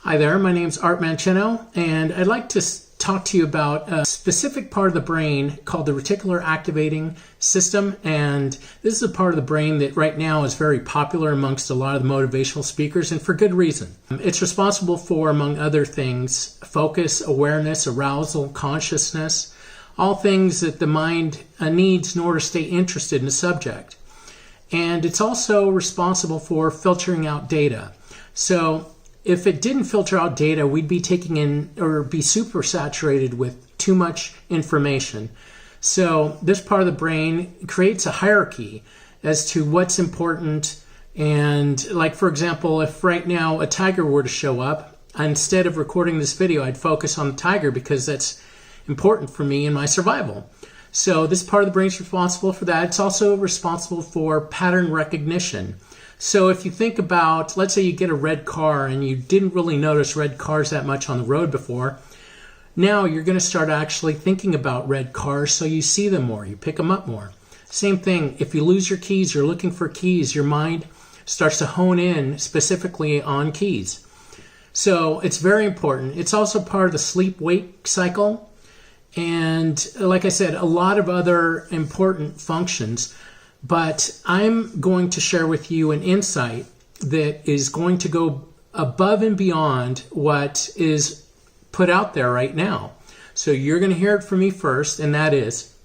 Hi there, my name's Art Mancino, and I'd like to talk to you about a specific part of the brain called the Reticular Activating System. And this is a part of the brain that right now is very popular amongst a lot of the motivational speakers, and for good reason. It's responsible for, among other things, focus, awareness, arousal, consciousness, all things that the mind needs in order to stay interested in a subject. And it's also responsible for filtering out data. So if it didn't filter out data, we'd be taking in or be super saturated with too much information. So this part of the brain creates a hierarchy as to what's important. And like, for example, if right now a tiger were to show up, instead of recording this video, I'd focus on the tiger because that's important for me in my survival. So this part of the brain is responsible for that. It's also responsible for pattern recognition. So if you think about, let's say you get a red car and you didn't really notice red cars that much on the road before. Now you're going to start actually thinking about red cars, so you see them more, you pick them up more. Same thing, if you lose your keys, you're looking for keys, your mind starts to hone in specifically on keys. So it's very important. It's also part of the sleep-wake cycle. And like I said, a lot of other important functions. But I'm going to share with you an insight that is going to go above and beyond what is put out there right now. So you're going to hear it from me first, and that is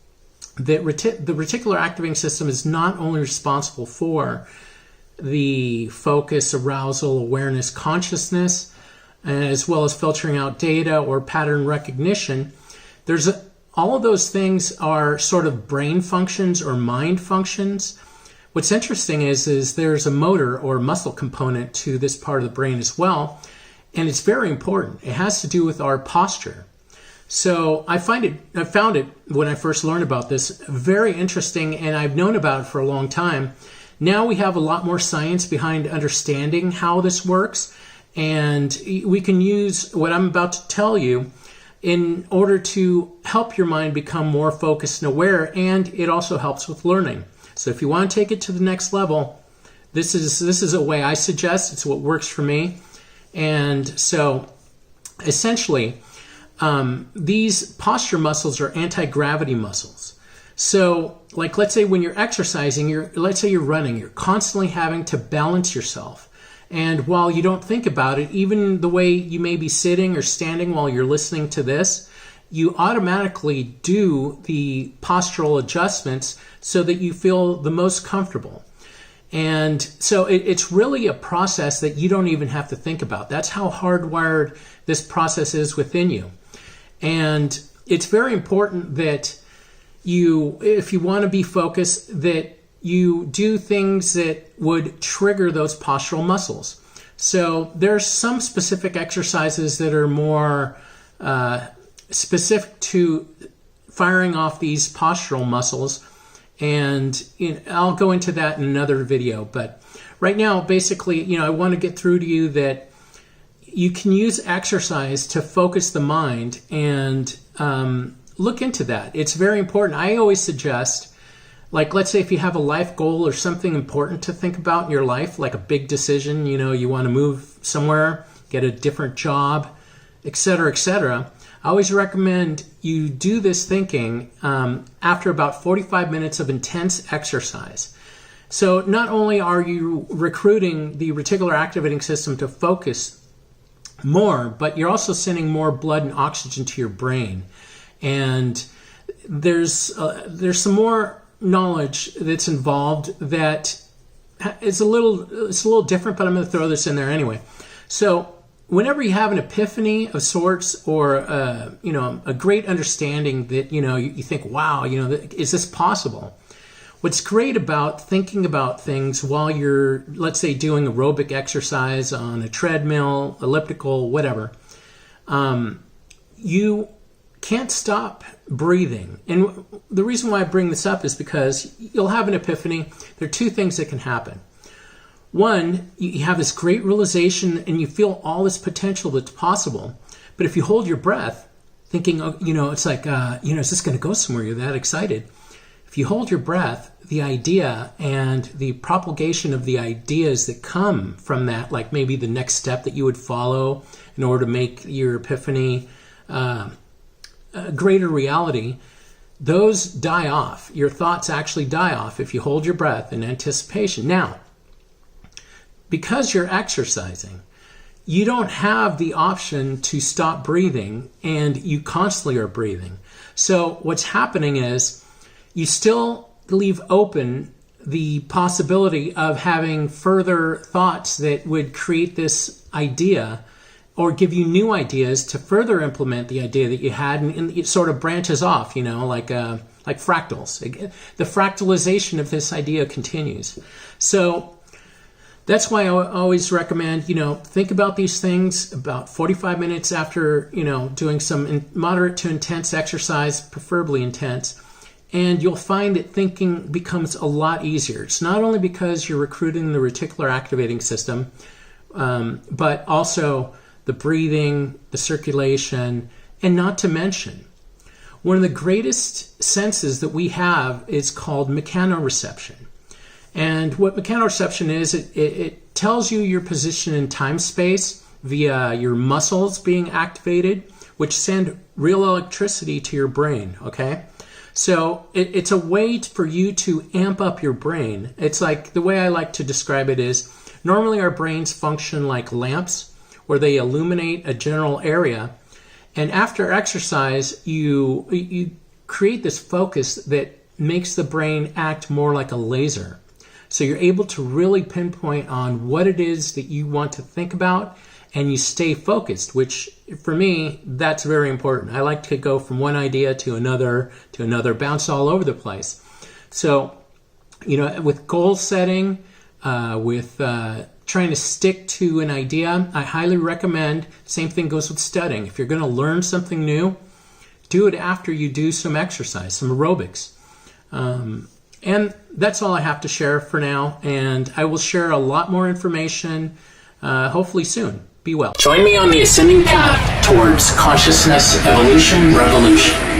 that the reticular activating system is not only responsible for the focus, arousal, awareness, consciousness, as well as filtering out data or pattern recognition. All of those things are sort of brain functions or mind functions. What's interesting is there's a motor or muscle component to this part of the brain as well, and it's very important. It has to do with our posture. So I found it when I first learned about this very interesting, and I've known about it for a long time. Now we have a lot more science behind understanding how this works, and we can use what I'm about to tell you in order to help your mind become more focused and aware, and it also helps with learning. So if you want to take it to the next level, this is a way I suggest. It's what works for me. And so essentially, these posture muscles are anti-gravity muscles. So like, let's say when you're exercising, let's say you're running, you're constantly having to balance yourself. And while you don't think about it, even the way you may be sitting or standing while you're listening to this, you automatically do the postural adjustments so that you feel the most comfortable. And so it's really a process that you don't even have to think about. That's how hardwired this process is within you. And it's very important that if you want to be focused, that you do things that would trigger those postural muscles. So there's some specific exercises that are more specific to firing off these postural muscles, and I'll go into that in another video. But right now, basically, I want to get through to you that you can use exercise to focus the mind, and look into that. It's very important. I always suggest, like, let's say if you have a life goal or something important to think about in your life, like a big decision, you want to move somewhere, get a different job, etc., etc. I always recommend you do this thinking after about 45 minutes of intense exercise. So not only are you recruiting the reticular activating system to focus more, but you're also sending more blood and oxygen to your brain. And there's some more knowledge that's involved that is a little different, but I'm going to throw this in there anyway. So whenever you have an epiphany of sorts, or a great understanding that you think, wow, is this possible? What's great about thinking about things while you're, let's say, doing aerobic exercise on a treadmill, elliptical, whatever, you can't stop breathing. And the reason why I bring this up is because you'll have an epiphany. There are two things that can happen. One, you have this great realization and you feel all this potential that's possible. But if you hold your breath, thinking, it's like, is this going to go somewhere? You're that excited. If if you hold your breath, the idea and the propagation of the ideas that come from that, like maybe the next step that you would follow in order to make your epiphany a greater reality, those die off. Your thoughts actually die off if you hold your breath in anticipation. Now, because you're exercising, you don't have the option to stop breathing, and you constantly are breathing. So what's happening is you still leave open the possibility of having further thoughts that would create this idea or give you new ideas to further implement the idea that you had, and it sort of branches off, like fractals. The fractalization of this idea continues. So that's why I always recommend, think about these things about 45 minutes after, doing some moderate to intense exercise, preferably intense, and you'll find that thinking becomes a lot easier. It's not only because you're recruiting the reticular activating system, but also the breathing, the circulation, and not to mention, one of the greatest senses that we have is called mechanoreception. And what mechanoreception is, it tells you your position in time-space via your muscles being activated, which send real electricity to your brain, okay? So it's a way for you to amp up your brain. It's like, the way I like to describe it is, normally our brains function like lamps, where they illuminate a general area. And after exercise, you create this focus that makes the brain act more like a laser. So you're able to really pinpoint on what it is that you want to think about, and you stay focused, which for me, that's very important. I like to go from one idea to another, bounce all over the place. So, with goal setting, with trying to stick to an idea, I highly recommend, same thing goes with studying. If you're going to learn something new, do it after you do some exercise, some aerobics. And that's all I have to share for now, and I will share a lot more information hopefully soon. Be well. Join me on the ascending path towards consciousness, evolution, revolution.